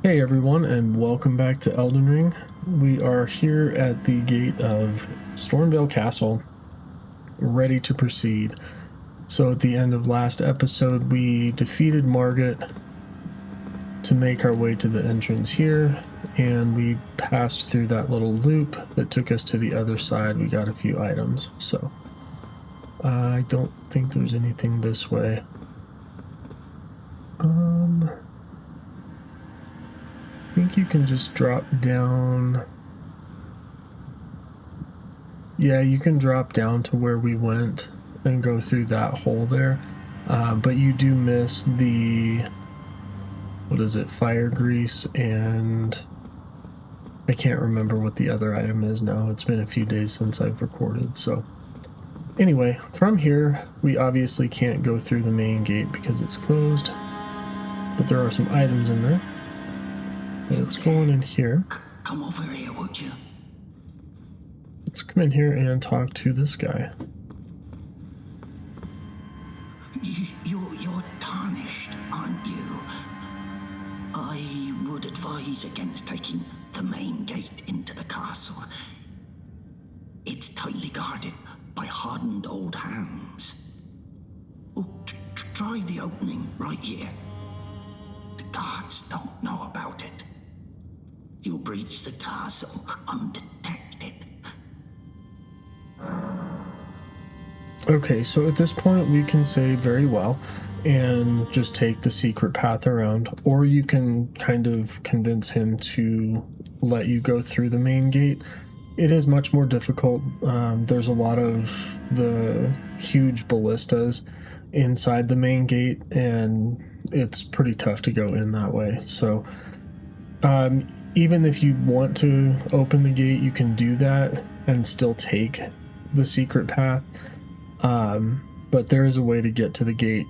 Hey everyone, and welcome back to Elden Ring. We are here at the gate of Stormveil Castle, ready to proceed. So at the end of last episode, we defeated Margit to make our way to the entrance here, and we passed through that little loop that took us to the other side. We got a few items, so I don't think there's anything this way. I think you can just drop down. Yeah, you can drop down to where we went and go through that hole there. But you do miss the, what is it, fire grease, and I can't remember what the other item is now. It's been a few days since I've recorded, so. Anyway, from here, we obviously can't go through the main gate because it's closed, but there are some items in there. Let's go on in here. Come over here, would you? Let's come in here and talk to this guy. You're tarnished, aren't you? I would advise against taking the main gate into the castle. It's tightly guarded by hardened old hands. Oh, try the opening right here. The guards don't know about it. You'll breach the castle undetected. Okay, so at this point we can say very well and just take the secret path around, or you can kind of convince him to let you go through the main gate. It is much more difficult. There's a lot of the huge ballistas inside the main gate, and it's pretty tough to go in that way. So even if you want to open the gate, you can do that and still take the secret path. But there is a way to get to the gate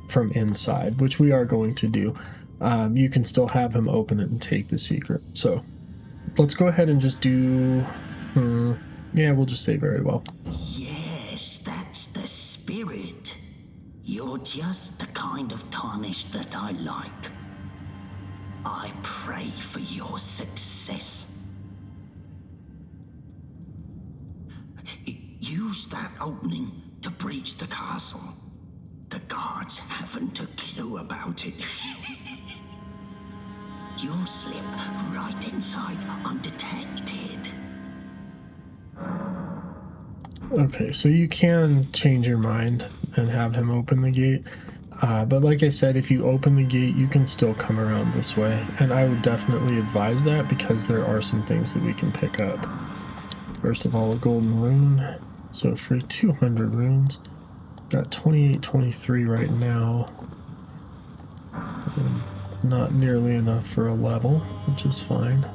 from inside, which we are going to do. You can still have him open it and take the secret. So let's go ahead and just do... yeah, we'll just say very well. Yes, that's the spirit. You're just the kind of tarnished that I like. I pray for your success. Use that opening to breach the castle. The guards haven't a clue about it. You'll slip right inside undetected. Okay, so you can change your mind and have him open the gate. But like I said, if you open the gate, you can still come around this way. And I would definitely advise that because there are some things that we can pick up. First of all, a golden rune. So for 200 runes, got 2823 right now. Not nearly enough for a level, which is fine.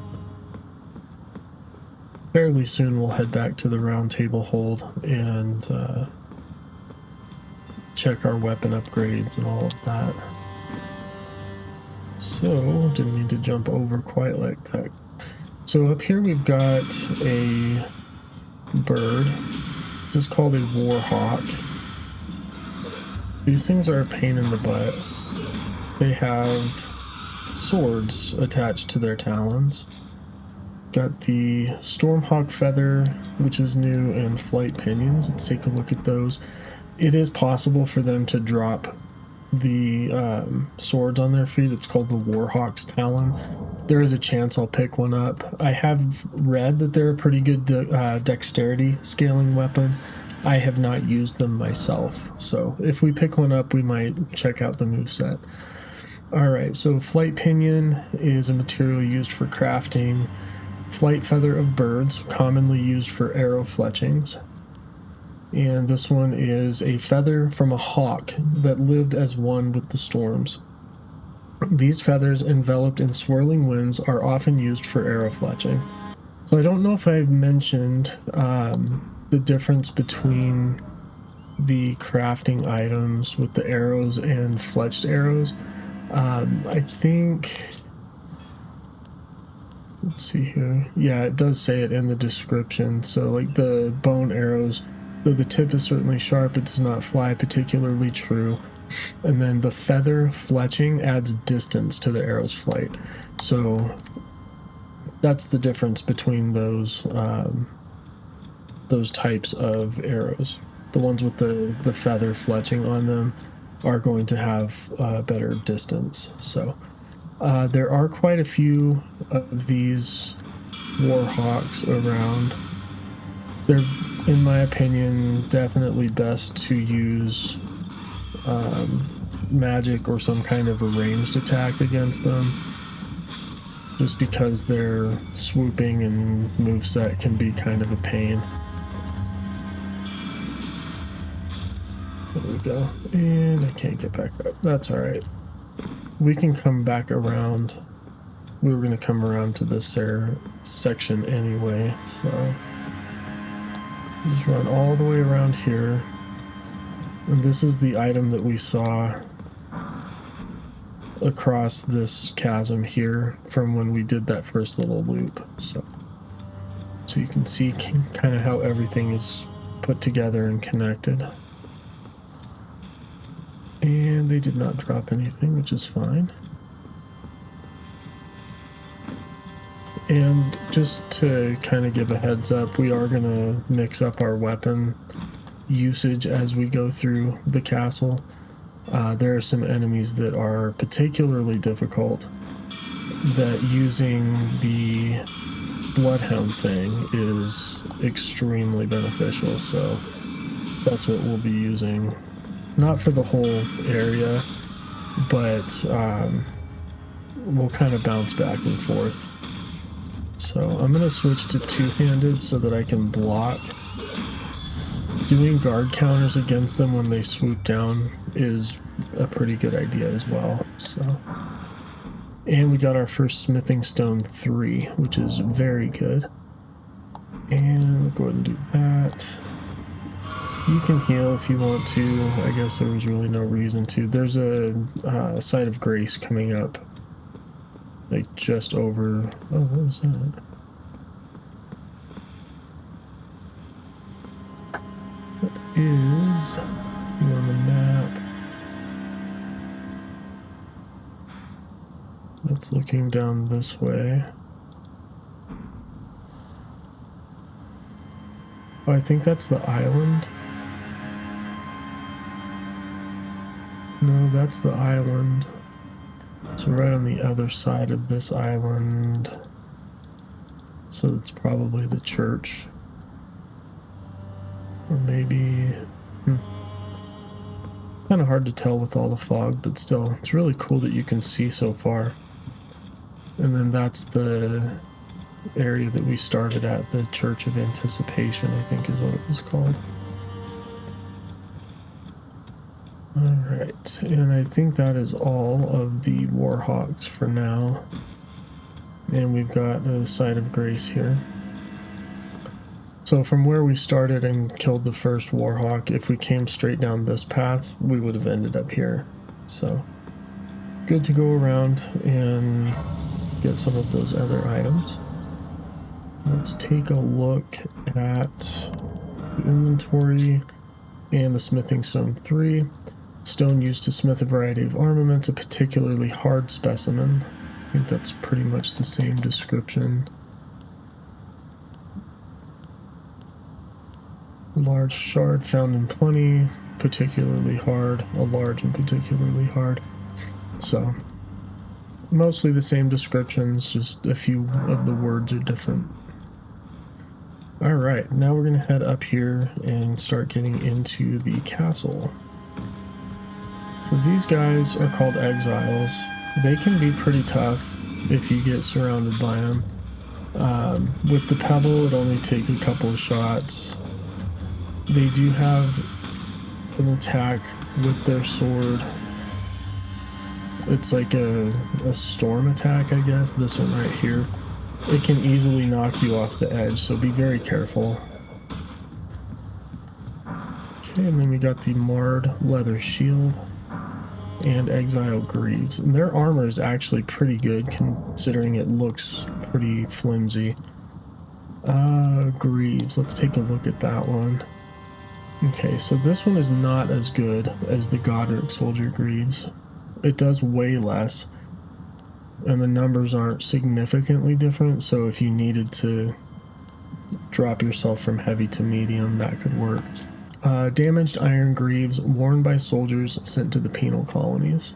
Fairly soon we'll head back to the round table hold and check our weapon upgrades and all of that. So, didn't need to jump over quite like that. So up here we've got a bird. This is called a warhawk. These things are a pain in the butt. They have swords attached to their talons. Got the Stormhawk feather, which is new, and flight pinions. Let's take a look at those. It is possible for them to drop the swords on their feet. It's called the Warhawk's Talon. There is a chance I'll pick one up. I have read that they're a pretty good dexterity scaling weapon. I have not used them myself, so if we pick one up, we might check out the moveset. Alright, so flight pinion is a material used for crafting. Flight feather of birds, commonly used for arrow fletchings. And this one is a feather from a hawk that lived as one with the storms. These feathers, enveloped in swirling winds, are often used for arrow fletching. So I don't know if I've mentioned the difference between the crafting items with the arrows and fletched arrows. I think... Let's see here. Yeah, it does say it in the description. So like the bone arrows, though the tip is certainly sharp, it does not fly particularly true. And then the feather fletching adds distance to the arrow's flight. So that's the difference between those types of arrows. The ones with the feather fletching on them are going to have better distance. So there are quite a few of these warhawks around. They're, in my opinion, definitely best to use magic or some kind of a ranged attack against them, just because their swooping and moveset can be kind of a pain. There we go. And I can't get back up. That's alright. We can come back around. We were going to come around to this section anyway, so just run all the way around here. And this is the item that we saw across this chasm here from when we did that first little loop. So you can see kind of how everything is put together and connected. And they did not drop anything, which is fine. And just to kind of give a heads up, we are going to mix up our weapon usage as we go through the castle. There are some enemies that are particularly difficult that using the bloodhound thing is extremely beneficial, so that's what we'll be using. Not for the whole area, but we'll kind of bounce back and forth. So I'm going to switch to two-handed so that I can block. Doing guard counters against them when they swoop down is a pretty good idea as well. So, and we got our first smithing stone 3, which is very good. And we'll go ahead and do that. You can heal if you want to. I guess there was really no reason to. There's a site of grace coming up, like just over. Oh, what was that? That is on the map. That's looking down this way. Oh, I think that's the island. No, that's the island. So right on the other side of this island. So it's probably the church. Or maybe... Kind of hard to tell with all the fog, but still, it's really cool that you can see so far. And then that's the area that we started at, the Church of Anticipation, I think is what it was called. Alright, and I think that is all of the Warhawks for now. And we've got a site of grace here. So from where we started and killed the first Warhawk, if we came straight down this path, we would have ended up here. So, good to go around and get some of those other items. Let's take a look at the inventory and the smithing stone 3. Stone used to smith a variety of armaments, a particularly hard specimen. I think that's pretty much the same description. Large shard found in plenty, particularly hard, a large and particularly hard. So, mostly the same descriptions, just a few of the words are different. Alright, now we're going to head up here and start getting into the castle. So these guys are called exiles. They can be pretty tough if you get surrounded by them. With the pebble, it only takes a couple of shots. They do have an attack with their sword. It's like a storm attack, I guess. This one right here. It can easily knock you off the edge, so be very careful. Okay, and then we got the Marred Leather Shield and Exile Greaves. And their armor is actually pretty good, considering it looks pretty flimsy. Greaves. Let's take a look at that one. Okay, so this one is not as good as the Godrick Soldier Greaves. It does way less, and the numbers aren't significantly different, so if you needed to drop yourself from heavy to medium, that could work. Damaged iron greaves worn by soldiers sent to the penal colonies.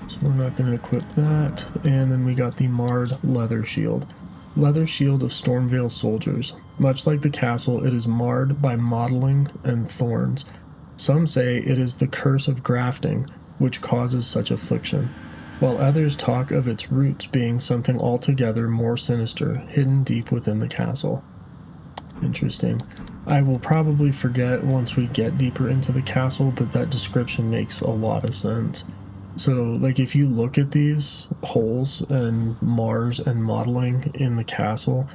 So we're not going to equip that. And then we got the marred leather shield. Leather shield of Stormveil soldiers. Much like the castle, it is marred by mottling and thorns. Some say it is the curse of grafting which causes such affliction, while others talk of its roots being something altogether more sinister, hidden deep within the castle. Interesting. I will probably forget once we get deeper into the castle, but that description makes a lot of sense. So, like, if you look at these holes and Mars and modeling in the castle,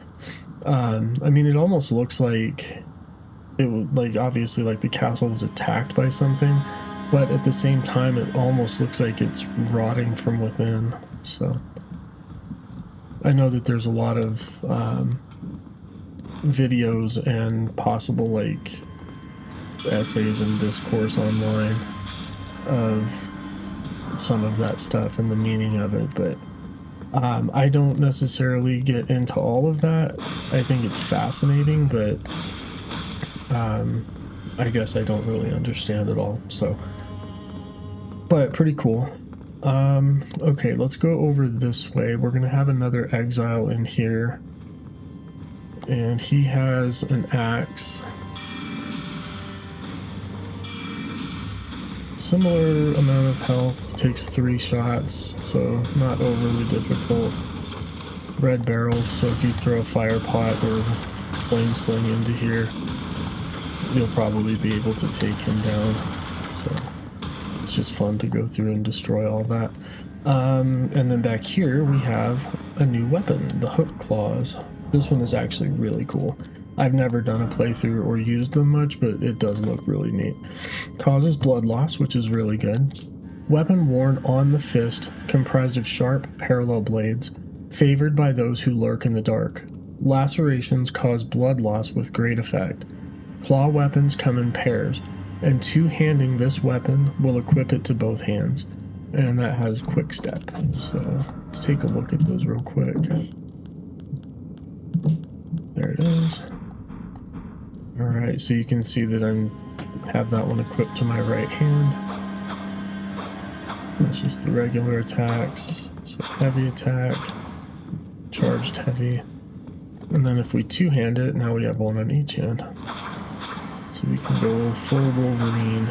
I mean, it almost looks like it would, like, obviously, like, the castle was attacked by something, but at the same time, it almost looks like it's rotting from within. So, I know that there's a lot of videos and possible, like, essays and discourse online of some of that stuff and the meaning of it, but I don't necessarily get into all of that. I think it's fascinating, but I guess I don't really understand it all, so, but pretty cool. Okay, let's go over this way. We're gonna have another exile in here, and he has an axe. Similar amount of health, takes 3 shots, so not overly difficult. Red barrels, so if you throw a fire pot or flame sling into here, you'll probably be able to take him down. So it's just fun to go through and destroy all that. And then back here we have a new weapon, the hook claws. This one is actually really cool. I've never done a playthrough or used them much, but it does look really neat. Causes blood loss, which is really good. Weapon worn on the fist, comprised of sharp, parallel blades, favored by those who lurk in the dark. Lacerations cause blood loss with great effect. Claw weapons come in pairs, and two-handing this weapon will equip it to both hands. And that has quick step, so let's take a look at those real quick. There it is. Alright, so you can see that I have that one equipped to my right hand. That's just the regular attacks. So heavy attack, charged heavy. And then if we two-hand it, now we have one on each hand. So we can go full Wolverine.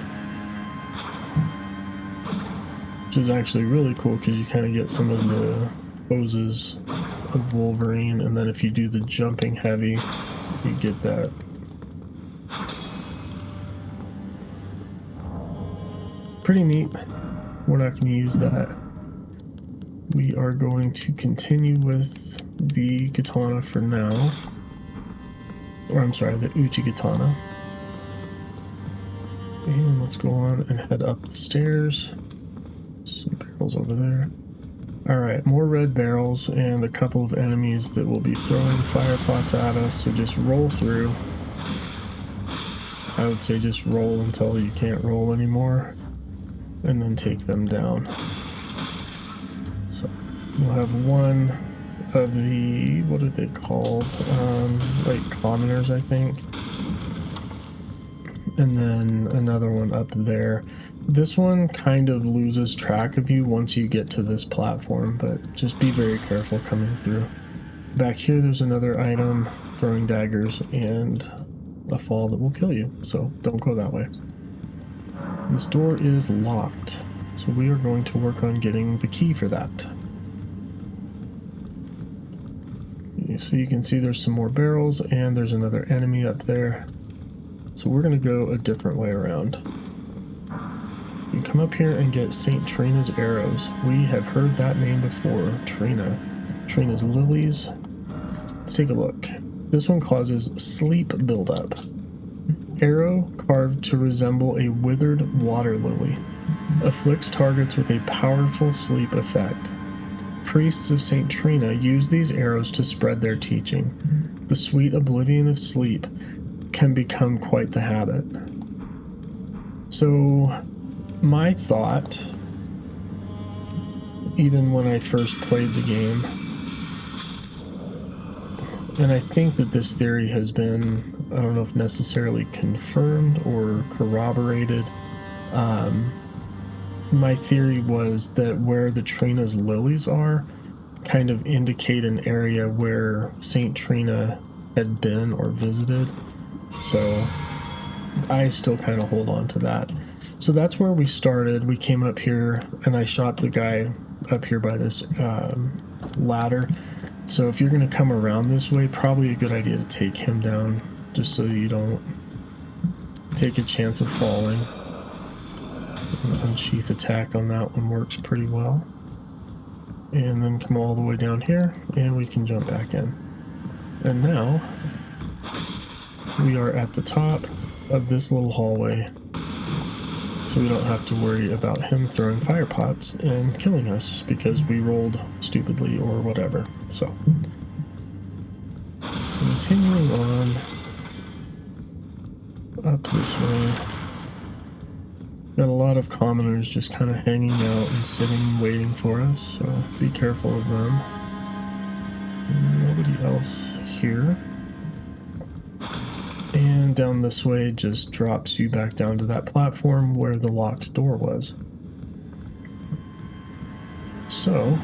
Which is actually really cool because you kind of get some of the poses of Wolverine, and then if you do the jumping heavy, you get that. Pretty neat. We're not going to use that. We are going to continue with the katana for now. Or I'm sorry, the Uchi katana. And let's go on and head up the stairs. Some barrels over there. Alright, more red barrels and a couple of enemies that will be throwing fire pots at us, so just roll through. I would say just roll until you can't roll anymore, and then take them down. So we'll have one of the, what are they called? Like commoners, I think. And then another one up there. This one kind of loses track of you once you get to this platform, but just be very careful coming through. Back here there's another item, throwing daggers, and a fall that will kill you, so don't go that way. This door is locked, so we are going to work on getting the key for that. So you can see there's some more barrels, and there's another enemy up there. So we're going to go a different way around. You come up here and get St. Trina's arrows. We have heard that name before. Trina. Trina's lilies. Let's take a look. This one causes sleep buildup. Arrow carved to resemble a withered water lily. Afflicts targets with a powerful sleep effect. Priests of St. Trina use these arrows to spread their teaching. The sweet oblivion of sleep can become quite the habit. So, my thought even when I first played the game. And I think that this theory has been, I don't know if necessarily confirmed or corroborated. My theory was that where the Trina's lilies are kind of indicate an area where Saint Trina had been or visited. So I still kind of hold on to that. So that's where we started. We came up here and I shot the guy up here by this ladder. So if you're going to come around this way, probably a good idea to take him down just so you don't take a chance of falling. An unsheath attack on that one works pretty well. And then come all the way down here and we can jump back in. And now we are at the top of this little hallway, so we don't have to worry about him throwing fire pots and killing us because we rolled stupidly or whatever. So, continuing on up this way. Got a lot of commoners just kind of hanging out and sitting and waiting for us, so be careful of them. Nobody else here. And down this way just drops you back down to that platform where the locked door was. So,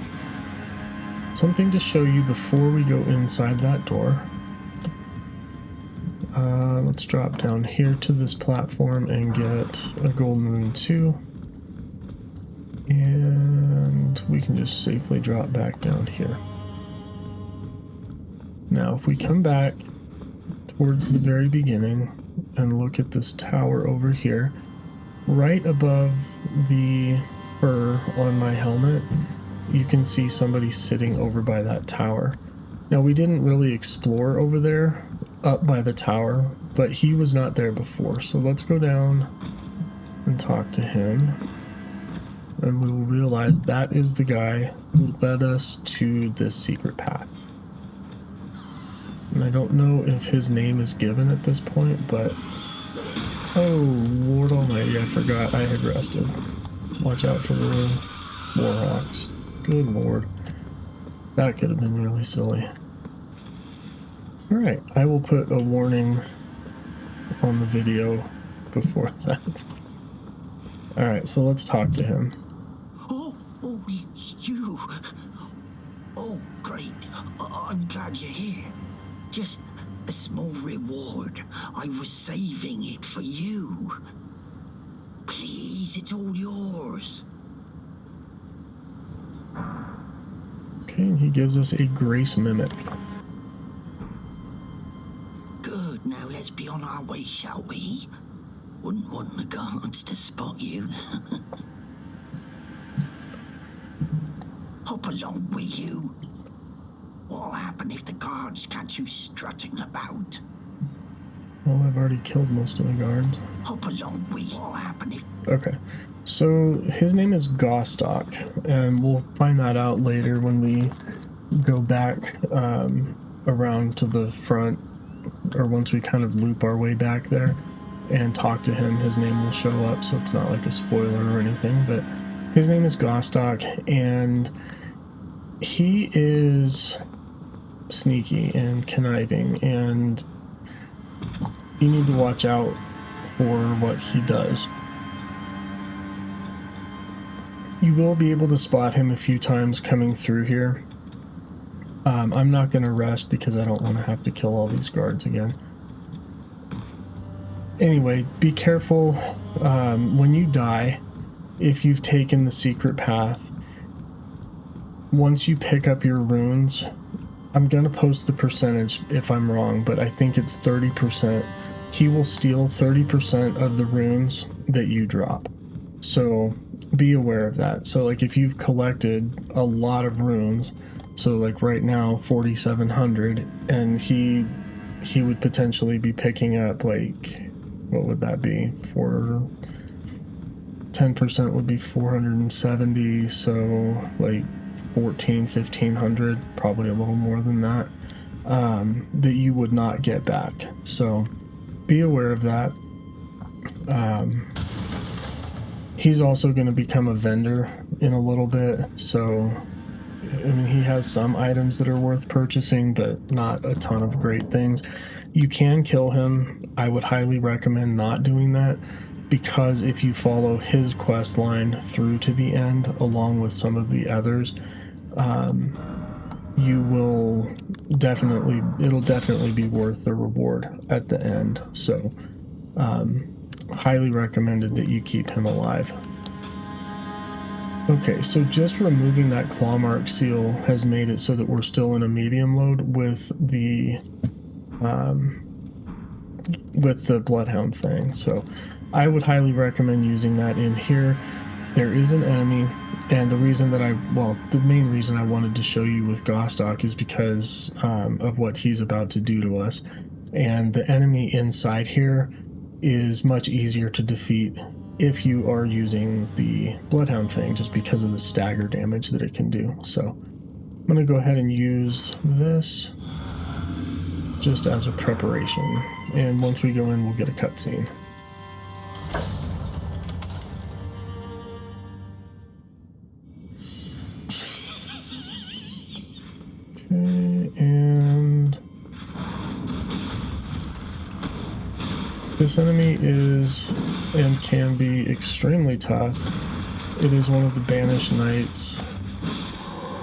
something to show you before we go inside that door. Let's drop down here to this platform and get a golden rune 2. And we can just safely drop back down here. Now, if we come back towards the very beginning and look at this tower over here, right above the fur on my helmet, you can see somebody sitting over by that tower. Now, we didn't really explore over there up by the tower, but he was not there before, so let's go down and talk to him, and we will realize that is the guy who led us to this secret path. And I don't know if his name is given at this point, but oh Lord Almighty, I forgot I had rested. Watch out for the warhawks. Good Lord, that could have been really silly. Alright, I will put a warning on the video before that. Alright, so let's talk to him. Oh, you. Oh, great. I'm glad you're here. Just a small reward. I was saving it for you. Please, it's all yours. Okay, and he gives us a grace mimic. Good, now let's be on our way, shall we? Wouldn't want the guards to spot you. Hop along, will you? What'll happen if the guards catch you strutting about? Well, I've already killed most of the guards. Hop along, will you? What'll happen if... Okay, so his name is Godrick, and we'll find that out later when we go back around to the front, or once we kind of loop our way back there and talk to him. His name will show up, so it's not like a spoiler or anything, but his name is Godrick, and he is sneaky and conniving, and you need to watch out for what he does. You will be able to spot him a few times coming through here. I'm not going to rest because I don't want to have to kill all these guards again. Anyway, be careful when you die. If you've taken the secret path, once you pick up your runes, I'm going to post the percentage if I'm wrong, but I think it's 30%. He will steal 30% of the runes that you drop. So be aware of that. So like if you've collected a lot of runes, so like right now 4,700, and he would potentially be picking up like, what would that be? For 10% would be 470, so like 1,500, probably a little more than that, that you would not get back. So be aware of that. He's also going to become a vendor in a little bit, so I mean, he has some items that are worth purchasing, but not a ton of great things. You can kill him. I would highly recommend not doing that, because if you follow his quest line through to the end, along with some of the others, you will it'll definitely be worth the reward at the end. So, highly recommended that you keep him alive. Okay, so just removing that claw mark seal has made it so that we're still in a medium load with the Bloodhound Fang. So I would highly recommend using that in here. There is an enemy, and the main reason I wanted to show you with Godrick is because of what he's about to do to us. And the enemy inside here is much easier to defeat if you are using the Bloodhound Fang, just because of the stagger damage that it can do. So I'm going to go ahead and use this just as a preparation. And once we go in, we'll get a cutscene. Okay, and this enemy is and can be extremely tough. It is one of the Banished Knights.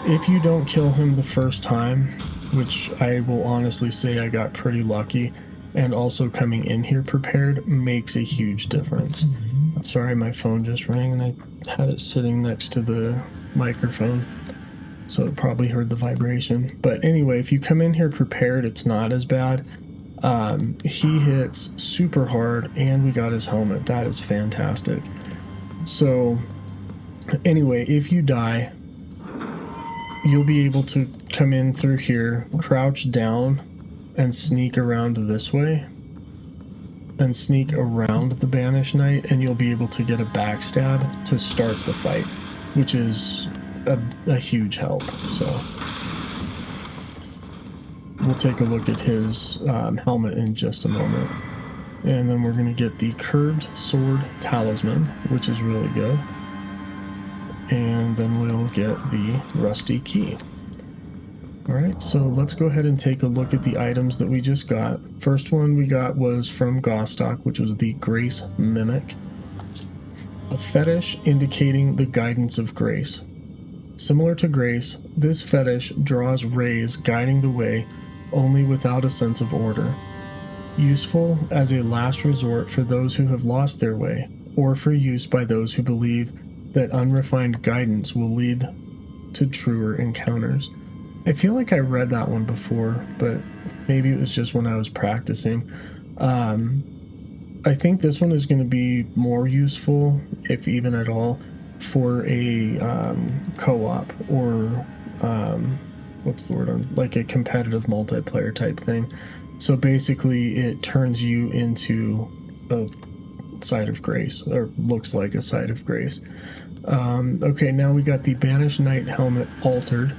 If you don't kill him the first time, which I will honestly say I got pretty lucky, and also coming in here prepared makes a huge difference. Sorry, my phone just rang and I had it sitting next to the microphone, so it probably heard the vibration. But anyway, if you come in here prepared, it's not as bad. He hits super hard, and we got his helmet. That is fantastic. So anyway, if you die, you'll be able to come in through here, crouch down, and sneak around this way, and sneak around the Banished Knight, and you'll be able to get a backstab to start the fight, which is a huge help. So we'll take a look at his helmet in just a moment. And then we're going to get the Curved Sword Talisman, which is really good. And then we'll get the Rusty Key. Alright, so let's go ahead and take a look at the items that we just got. First one we got was from Godrick, which was the Grace Mimic. A fetish indicating the guidance of grace. Similar to Grace, this fetish draws rays guiding the way, only without a sense of order. Useful as a last resort for those who have lost their way, or for use by those who believe that unrefined guidance will lead to truer encounters. I feel like I read that one before, but maybe it was just when I was practicing. I think this one is going to be more useful, if even at all, for a co-op or what's the word? Like a competitive multiplayer type thing. So basically, it turns you into a site of grace, or looks like a site of grace. Okay, now we got the Banished Knight helmet altered.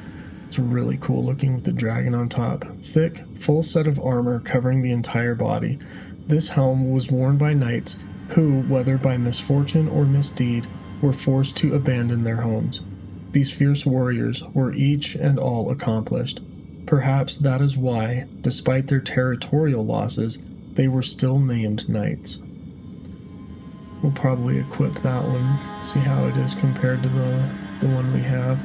It's really cool looking with the dragon on top. Thick, full set of armor covering the entire body. This helm was worn by knights who, whether by misfortune or misdeed, were forced to abandon their homes. These fierce warriors were each and all accomplished. Perhaps that is why, despite their territorial losses, they were still named knights. We'll probably equip that one, see how it is compared to the one we have.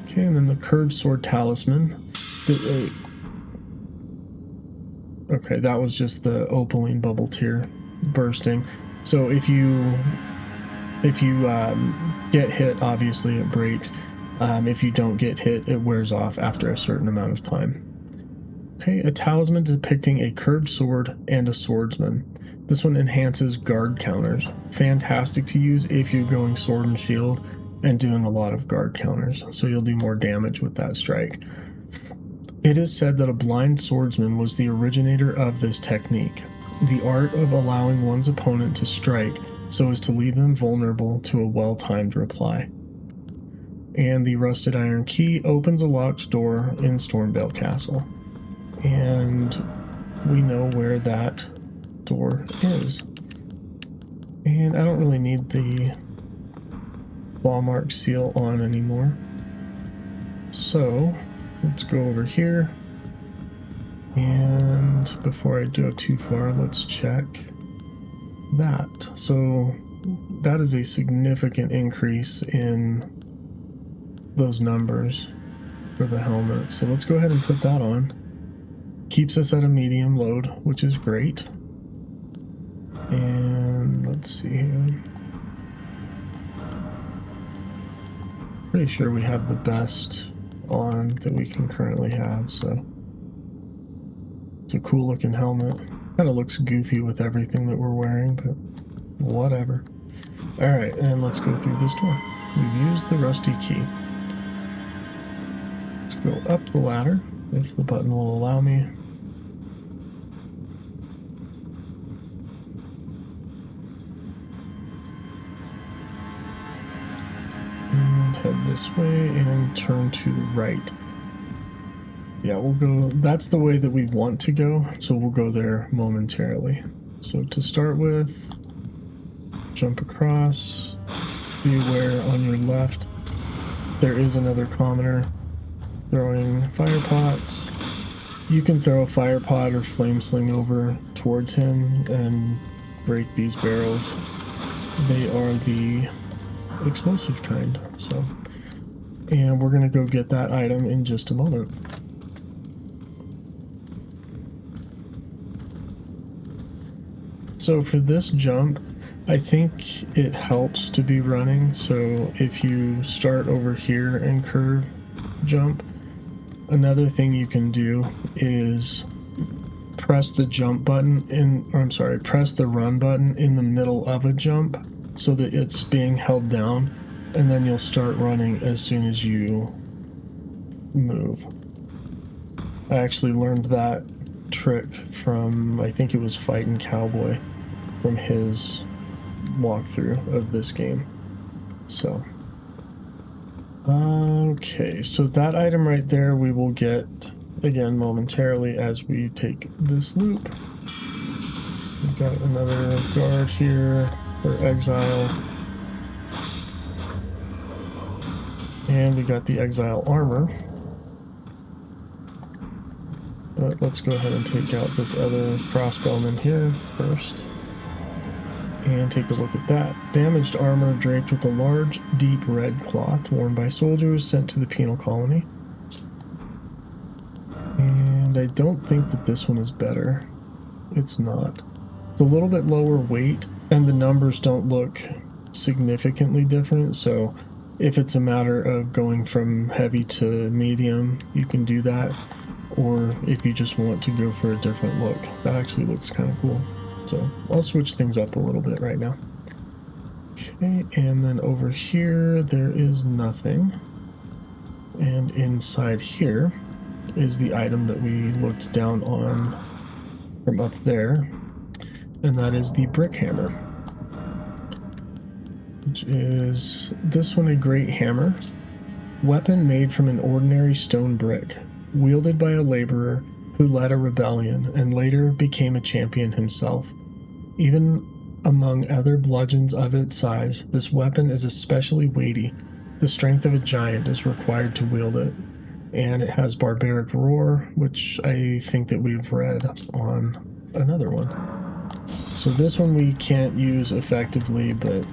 Okay, and then the Curved Sword Talisman. Okay, that was just the opaline bubble tear bursting. So if you get hit, obviously it breaks. If you don't get hit, it wears off after a certain amount of time. Okay, a talisman depicting a curved sword and a swordsman. This one enhances guard counters. Fantastic to use if you're going sword and shield and doing a lot of guard counters, so you'll do more damage with that strike. It is said that a blind swordsman was the originator of this technique, the art of allowing one's opponent to strike so as to leave them vulnerable to a well-timed reply. And the Rusted Iron Key opens a locked door in Stormveil Castle. And we know where that door is. And I don't really need the claw mark seal on anymore. So let's go over here. And before I go too far, let's check that. So that is a significant increase in those numbers for the helmet. So let's go ahead and put that on. Keeps us at a medium load, which is great. And let's see here. Pretty sure we have the best on that we can currently have, so it's a cool looking helmet. Kind of looks goofy with everything that we're wearing, but whatever. Alright, and let's go through this door. We've used the rusty key. Let's go up the ladder, if the button will allow me. And head this way and turn to the right. Yeah, we'll go, that's the way that we want to go, so we'll go there momentarily. So to start with, jump across, be aware on your left, there is another commoner throwing fire pots. You can throw a fire pot or flame sling over towards him and break these barrels. They are the explosive kind, so. And we're gonna go get that item in just a moment. So for this jump, I think it helps to be running. So if you start over here and curve jump, another thing you can do is press the jump button press the run button in the middle of a jump so that it's being held down, and then you'll start running as soon as you move. I actually learned that trick from, I think it was Fightin' Cowboy, from his walkthrough of this game. So okay, so that item right there we will get again momentarily as we take this loop. We've got another guard here for exile, and we got the exile armor. But let's go ahead and take out this other crossbowman here first. And take a look at that. Damaged armor draped with a large, deep red cloth worn by soldiers sent to the penal colony. And I don't think that this one is better. It's not. It's a little bit lower weight, and the numbers don't look significantly different, so if it's a matter of going from heavy to medium, you can do that. Or if you just want to go for a different look, that actually looks kind of cool. So I'll switch things up a little bit right now. Okay, and then over here there is nothing. And inside here is the item that we looked down on from up there. And that is the brick hammer. Which is this one, a great hammer. Weapon made from an ordinary stone brick, wielded by a laborer who led a rebellion and later became a champion himself. Even among other bludgeons of its size, this weapon is especially weighty. The strength of a giant is required to wield it, and it has barbaric roar, which I think that we've read on another one. So this one we can't use effectively, but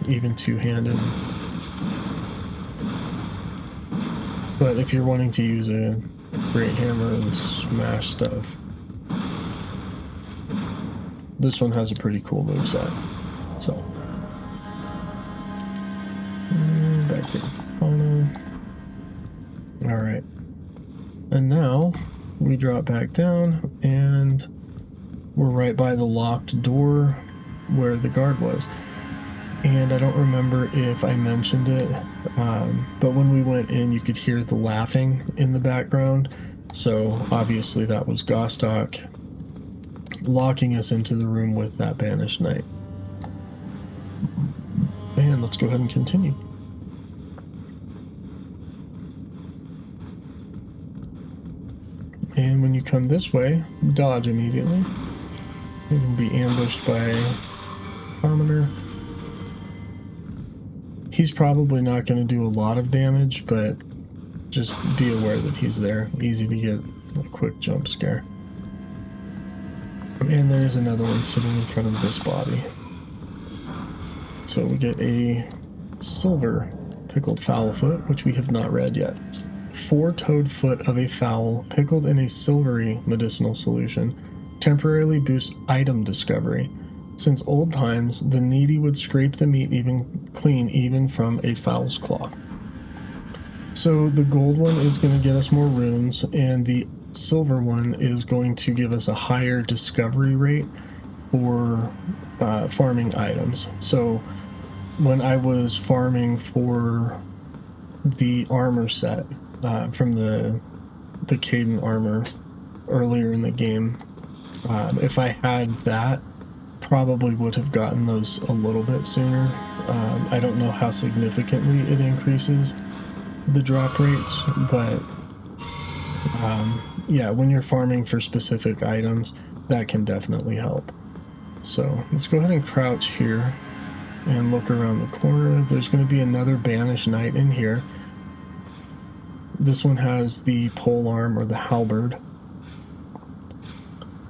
even two-handed. But if you're wanting to use a great hammer and smash stuff, this one has a pretty cool moveset. So, back to Fauna. Alright. And now we drop back down and we're right by the locked door where the guard was. And I don't remember if I mentioned it, but when we went in, you could hear the laughing in the background. So obviously that was Godrick locking us into the room with that banished knight. And let's go ahead and continue. And when you come this way, dodge immediately. You can be ambushed by a commoner. He's probably not going to do a lot of damage, but just be aware that he's there. Easy to get a quick jump scare. And there's another one sitting in front of this body. So we get a silver pickled fowlfoot, which we have not read yet. 4-toed foot of a fowl pickled in a silvery medicinal solution temporarily boosts item discovery. Since old times, the needy would scrape the meat clean even from a fowl's claw. So the gold one is going to get us more runes, and the silver one is going to give us a higher discovery rate for farming items. So when I was farming for the armor set from the Caden armor earlier in the game, if I had that, probably would have gotten those a little bit sooner. I don't know how significantly it increases the drop rates, but yeah, when you're farming for specific items, that can definitely help. So let's go ahead and crouch here and look around the corner. There's going to be another banished knight in here. This one has the pole arm or the halberd.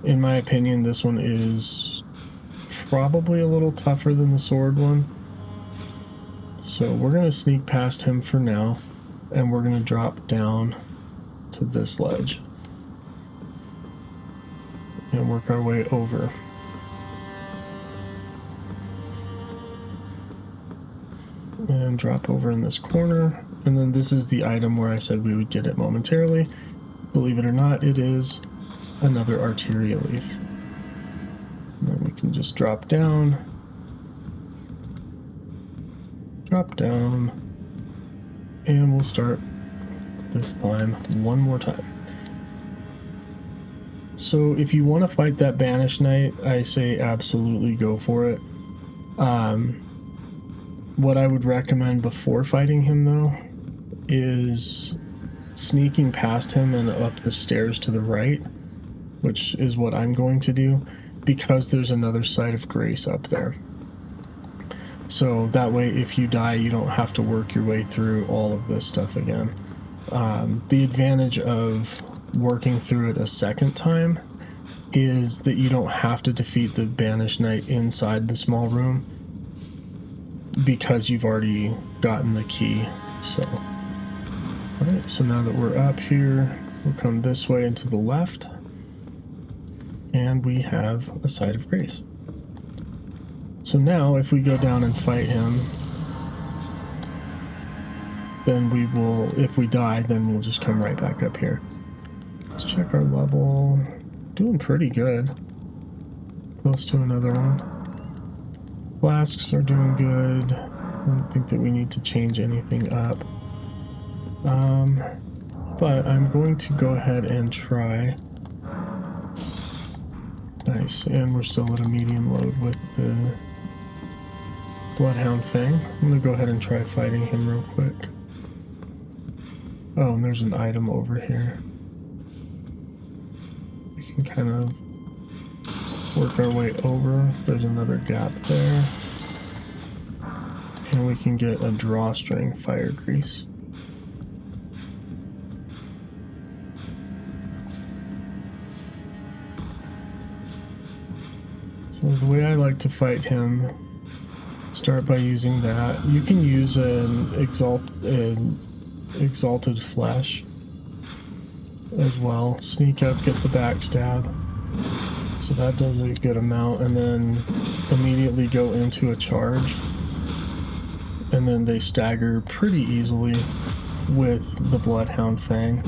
In my opinion, this one is probably a little tougher than the sword one. So we're going to sneak past him for now, and we're going to drop down to this ledge and work our way over. And drop over in this corner, and then this is the item where I said we would get it momentarily. Believe it or not, it is another arteria leaf. And then we can just drop down, and we'll start this climb one more time. So if you want to fight that banished knight, I say absolutely go for it. What I would recommend before fighting him, though, is sneaking past him and up the stairs to the right, which is what I'm going to do, because there's another site of grace up there. So that way, if you die, you don't have to work your way through all of this stuff again. The advantage of working through it a second time is that you don't have to defeat the banished knight inside the small room, because you've already gotten the key. So, alright, so now that we're up here, we'll come this way and to the left, and we have a site of grace. So now, if we go down and fight him, then we will, if we die, then we'll just come right back up here. Let's check our level. Doing pretty good. Close to another one. Flasks are doing good. I don't think that we need to change anything up. But I'm going to go ahead and try. Nice, and we're still at a medium load with the Bloodhound Fang. I'm going to go ahead and try fighting him real quick. Oh, and there's an item over here. We can kind of work our way over. There's another gap there. And we can get a drawstring fire grease. So the way I like to fight him, start by using that. You can use an exalted flesh as well. Sneak up, get the backstab. So that does a good amount, and then immediately go into a charge. And then they stagger pretty easily with the Bloodhound Fang.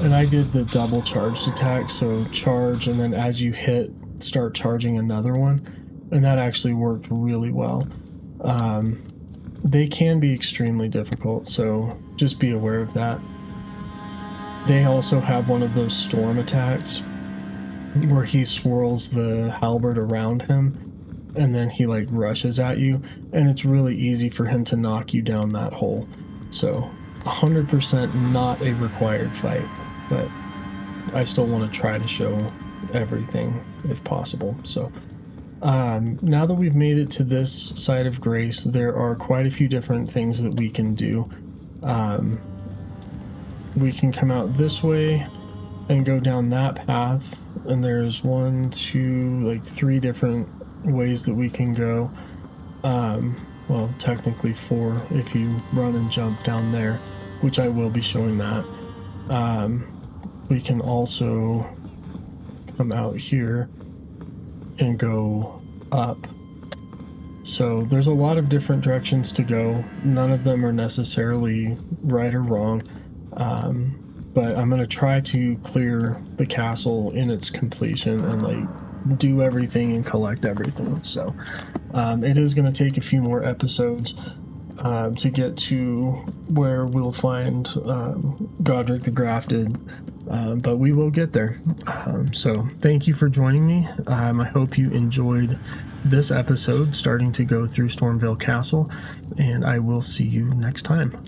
And I did the double charged attack, so charge, and then as you hit, start charging another one. And that actually worked really well. They can be extremely difficult, so just be aware of that. They also have one of those storm attacks where he swirls the halberd around him and then he like rushes at you, and it's really easy for him to knock you down that hole. So 100% not a required fight, but I still want to try to show everything if possible. So Now that we've made it to this side of Grace, there are quite a few different things that we can do. We can come out this way and go down that path, and there's 1, 2, like 3 different ways that we can go. Well, technically 4 if you run and jump down there, which I will be showing that. We can also come out here and go up. So there's a lot of different directions to go. None of them are necessarily right or wrong. But I'm going to try to clear the castle in its completion and like do everything and collect everything. So it is going to take a few more episodes to get to where we'll find Godrick the Grafted, but we will get there. So thank you for joining me. I hope you enjoyed this episode starting to go through Stormveil Castle, and I will see you next time.